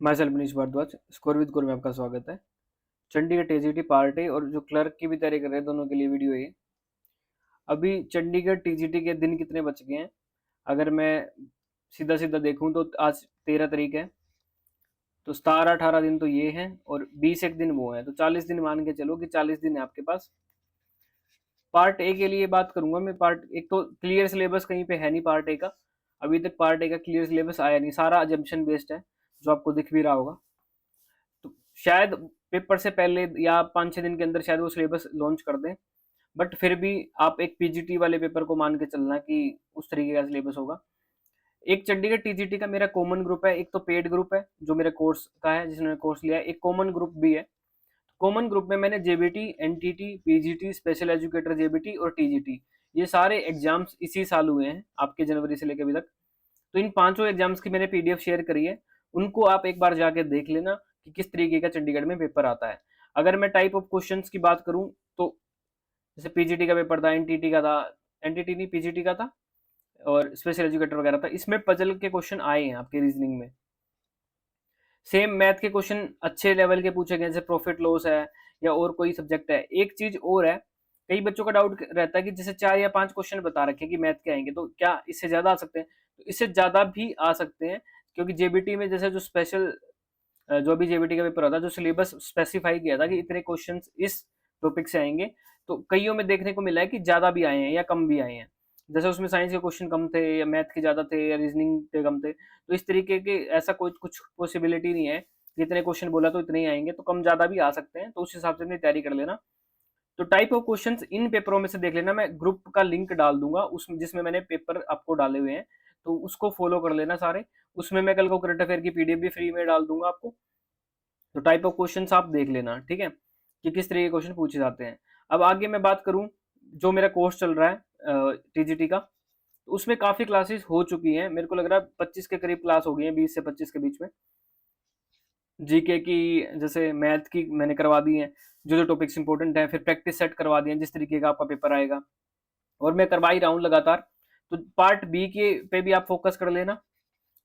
मैं self Manish Bhardwaj. Score with core में आपका स्वागत है। चंडीगढ़ टीजीटी पार्ट ए और जो क्लर्क की भी तैयारी कर रहे हैं दोनों के लिए वीडियो ये। अभी चंडीगढ़ टीजीटी के दिन कितने बच गए हैं? अगर मैं सीधा सीधा देखूं तो आज 13 तारीख है, तो 17-18 दिन तो ये हैं और 20 एक दिन वो है, तो 40 दिन मान के चलो कि 40 दिन है आपके पास। पार्ट ए के लिए बात करूंगा मैं। पार्ट एक तो क्लियर सिलेबस कहीं पे है नहीं पार्ट ए का। अभी तक पार्ट ए का क्लियर सिलेबस आया नहीं, सारा अजम्पशन बेस्ड है जो आपको दिख भी रहा होगा। तो शायद पेपर से पहले या 5-6 दिन के अंदर शायद वो सिलेबस लॉन्च कर दें, बट फिर भी आप एक पीजीटी वाले पेपर को मान के चलना कि उस तरीके का सिलेबस होगा। एक चंडीगढ़ टीजीटी का मेरा कॉमन ग्रुप है, एक तो पेड ग्रुप है जो मेरे कोर्स का है जिसने कोर्स लिया है, एक कॉमन ग्रुप भी है। कॉमन ग्रुप में मैंने JBT, NTT, PGT, special educator JBT और टीजीटी, ये सारे एग्जाम्स इसी साल हुए हैं आपके, जनवरी से लेकर अभी तक। तो इन पांचों एग्जाम्स की मैंने पीडीएफ शेयर करी है, उनको आप एक बार जाके देख लेना कि किस तरीके का चंडीगढ़ में पेपर आता है। अगर मैं टाइप ऑफ क्वेश्चंस की बात करूं तो जैसे पीजीटी का पेपर था, एनटीटी का था, एनटीटी नहीं पीजीटी का था, और स्पेशल एजुकेटर वगैरह था, इसमें पजल के क्वेश्चन आए हैं आपके रीजनिंग में। सेम मैथ के क्वेश्चन अच्छे लेवल के पूछे गए, जैसे प्रॉफिट लॉस है या और कोई सब्जेक्ट है। एक चीज और है, कई बच्चों का डाउट रहता है कि जैसे 4 या 5 क्वेश्चन बता रखे कि मैथ के आएंगे, तो क्या इससे ज्यादा आ सकते हैं? तो इससे ज्यादा भी आ सकते हैं, क्योंकि जेबीटी में जैसे जो स्पेशल जो भी जेबीटी का पेपर होता है, जो सिलेबस स्पेसिफाई किया था कि इतने क्वेश्चन इस टॉपिक से आएंगे, तो कईयों में देखने को मिला है कि ज्यादा भी आए हैं या कम भी आए हैं। जैसे उसमें साइंस के क्वेश्चन कम थे या मैथ के ज्यादा थे या रीजनिंग के कम थे, तो इस तरीके के ऐसा कोई कुछ पॉसिबिलिटी नहीं है कि इतने क्वेश्चन बोला तो इतने ही आएंगे, तो कम ज्यादा भी आ सकते हैं, तो उस हिसाब से अपनी तैयारी कर लेना। तो टाइप ऑफ क्वेश्चंस इन पेपरों में से देख लेना, मैं ग्रुप का लिंक डाल दूंगा उस जिसमें मैंने पेपर आपको डाले हुए हैं, तो उसको फॉलो कर लेना सारे। उसमें मैं कल को करंट अफेयर की पीडीएफ भी फ्री में डाल दूंगा आपको। तो टाइप ऑफ क्वेश्चंस आप देख लेना, ठीक है, कि किस तरह के क्वेश्चन पूछे जाते हैं। अब आगे मैं बात करूं, जो मेरा कोर्स चल रहा है टीजीटी का, तो उसमें काफी क्लासेस हो चुकी हैं, मेरे को लग रहा है 25 के करीब क्लास हो गई हैं, 20 से 25 के बीच में। जीके की, जैसे मैथ की मैंने करवा दी है, जो जो टॉपिक्स इंपॉर्टेंट है, फिर प्रैक्टिस सेट करवा दिए जिस तरीके का आपका पेपर आएगा, और मैं करवा ही रहा हूँ लगातार। तो पार्ट बी के पे भी आप फोकस कर लेना,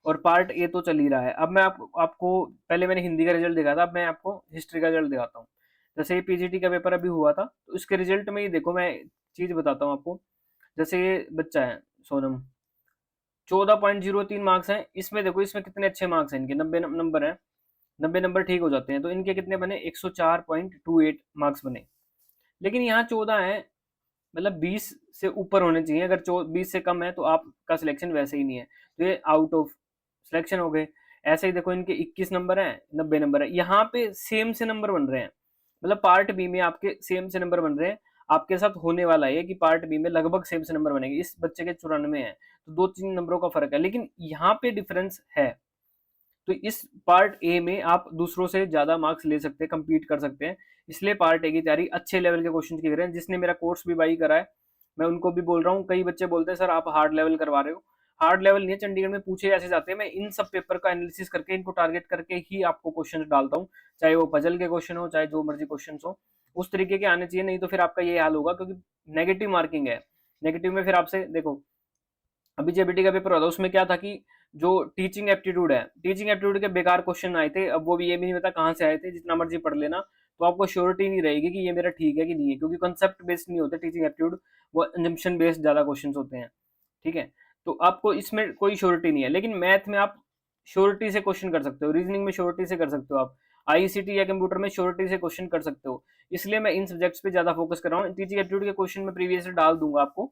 और पार्ट ए तो चल ही रहा है। अब मैं आपको पहले मैंने हिंदी का रिजल्ट दिखा था, अब मैं आपको हिस्ट्री का रिजल्ट दिखाता हूँ। जैसे ये पीजीटी का पेपर अभी हुआ था, तो इसके रिजल्ट में ही देखो, मैं चीज बताता हूँ आपको। जैसे ये बच्चा है सोनम, 14.03 मार्क्स हैं इसमें, देखो इसमें कितने अच्छे मार्क्स हैं इनके, 90 नंबर हैं। 90 नंबर ठीक हो जाते हैं, तो इनके कितने बने, 104.28 मार्क्स बने। लेकिन यहाँ 14 है, मतलब 20 से ऊपर होने चाहिए, अगर 20 से कम है तो आपका सिलेक्शन वैसे ही नहीं है, तो ये आउट ऑफ सिलेक्शन हो गए। ऐसे ही देखो इनके 21 नंबर हैं, 90 नंबर है, यहाँ पे सेम से नंबर बन रहे हैं, मतलब पार्ट बी में आपके सेम से नंबर बन रहे हैं। आपके साथ होने वाला है कि पार्ट बी में लगभग सेम से नंबर बनेंगे, इस बच्चे के 94 है, तो 2-3 नंबरों का फर्क है, लेकिन यहाँ पे डिफरेंस है। तो इस पार्ट ए में आप दूसरों से ज्यादा मार्क्स ले सकते हैं, compete कर सकते हैं। इसलिए पार्ट ए की तैयारी अच्छे लेवल के क्वेश्चन की करें। जिसने मेरा कोर्स भी बाई करा है, मैं उनको भी बोल रहा हूँ। कई बच्चे बोलते हैं सर आप हार्ड लेवल करवा रहे हो, हार्ड लेवल नहीं है, चंडीगढ़ में पूछे ऐसे जाते हैं। मैं इन सब पेपर का एनालिसिस करके, इनको टारगेट करके ही आपको क्वेश्चन डालता हूँ, चाहे वो पजल के क्वेश्चन हो, चाहे जो मर्जी क्वेश्चन हो, उस तरीके के आने चाहिए, नहीं तो फिर आपका ये हाल होगा, क्योंकि नेगेटिव मार्किंग है। नेगेटिव में फिर आपसे देखो, अभी जेबीटी का पेपर हुआ था, उसमें क्या था कि जो टीचिंग एप्टीट्यूड है, टीचिंग एप्टीट्यूड के बेकार क्वेश्चन आए थे। अब वो भी ये भी नहीं पता कहाँ से आए थे, जितना मर्जी पढ़ लेना, तो आपको श्योरिटी नहीं रहेगी कि ये मेरा ठीक है कि नहीं है, क्योंकि कंसेप्ट बेस्ड नहीं होते टीचिंग एप्टीट्यूड, वो अंजम्पशन बेस्ड ज्यादा क्वेश्चन होते हैं, ठीक है। तो आपको इसमें कोई श्योरिटी नहीं है, लेकिन मैथ में आप श्योरिटी से क्वेश्चन कर सकते हो, रीजनिंग में श्योरिटी से कर सकते हो, आप आईसीटी या कंप्यूटर में श्योरिटी से क्वेश्चन कर सकते हो। इसलिए मैं इन सब्जेक्ट्स पे ज्यादा फोकस कर रहा हूँ। टीचिंग एप्टीट्यूड के क्वेश्चन में प्रीवियस डाल दूंगा आपको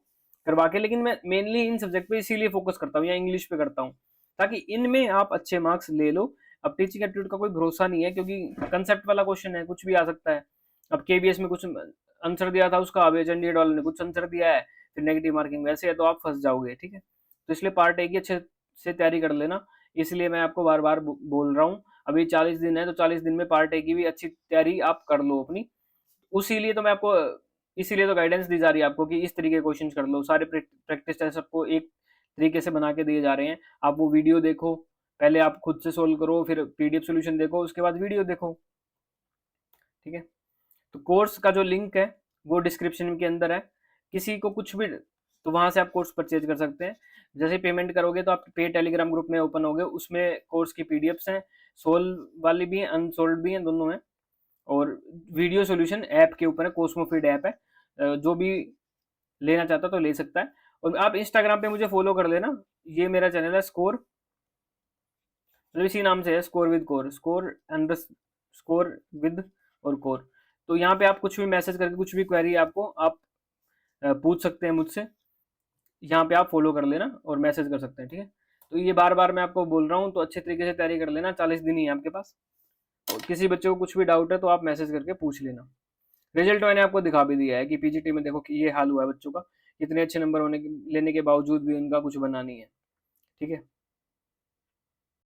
करवा के, लेकिन मैं मेनली इन सब्जेक्ट पे इसीलिए फोकस करता हूँ या इंग्लिश पे करता हूँ, ताकि इनमें आप अच्छे मार्क्स ले लो। अब टीचिंग एप्टीट्यूड का कोई भरोसा नहीं है, क्योंकि कंसेप्ट वाला क्वेश्चन है, कुछ भी आ सकता है। अब केबीएस में कुछ आंसर दिया था उसका, अब चंडीगढ़ वाले ने कुछ आंसर दिया है, फिर नेगेटिव मार्किंग वैसे है, तो आप फंस जाओगे, ठीक है। तो इसलिए पार्ट ए की अच्छे से तैयारी कर लेना, इसलिए मैं आपको बार बार बोल रहा हूँ। अभी 40 दिन है, तो 40 दिन में पार्ट ए की भी अच्छी तैयारी आप कर लो अपनी। उसी तो मैं आपको, इसीलिए तो गाइडेंस दी जा रही है आपको कि इस तरीके के क्वेश्चंस कर लो। सारे प्रैक्टिस टेस्ट आपको एक तरीके से बना के दिए जा रहे हैं, आप वो वीडियो देखो, पहले आप खुद से सोल्व करो, फिर पीडीएफ सॉल्यूशन देखो, उसके बाद वीडियो देखो, ठीक है। तो कोर्स का जो लिंक है वो डिस्क्रिप्शन के अंदर है, किसी को कुछ भी, तो वहां से आप कोर्स परचेज कर सकते हैं। जैसे पेमेंट करोगे तो आप पे टेलीग्राम ग्रुप में ओपन होगे, उसमें कोर्स की पीडीएफ्स हैं, सोल्व वाली भी है, अनसोल्व भी है, दोनों है। और वीडियो सॉल्यूशन ऐप के ऊपर है, कोस्मोफीड ऐप है। जो भी लेना चाहता तो ले सकता है। और आप इंस्टाग्राम पे मुझे फॉलो कर लेना, ये मेरा चैनल है स्कोर, मतलब इसी नाम से है, score with core, score with और कोर। तो यहाँ पे आप कुछ भी मैसेज करके कुछ भी क्वेरी आपको आप पूछ सकते हैं मुझसे, यहाँ पे आप फॉलो कर लेना और मैसेज कर सकते हैं, ठीक है। तो ये बार बार मैं आपको बोल रहा हूँ, तो अच्छे तरीके से तैयारी कर लेना, 40 दिन ही है आपके पास। और किसी बच्चे को कुछ भी डाउट है तो आप मैसेज करके पूछ लेना। रिजल्ट मैंने आपको दिखा भी दिया है कि पीजीटी में देखो कि ये हाल हुआ है बच्चों का, इतने अच्छे नंबर लेने के बावजूद भी उनका कुछ बना नहीं है, ठीक है।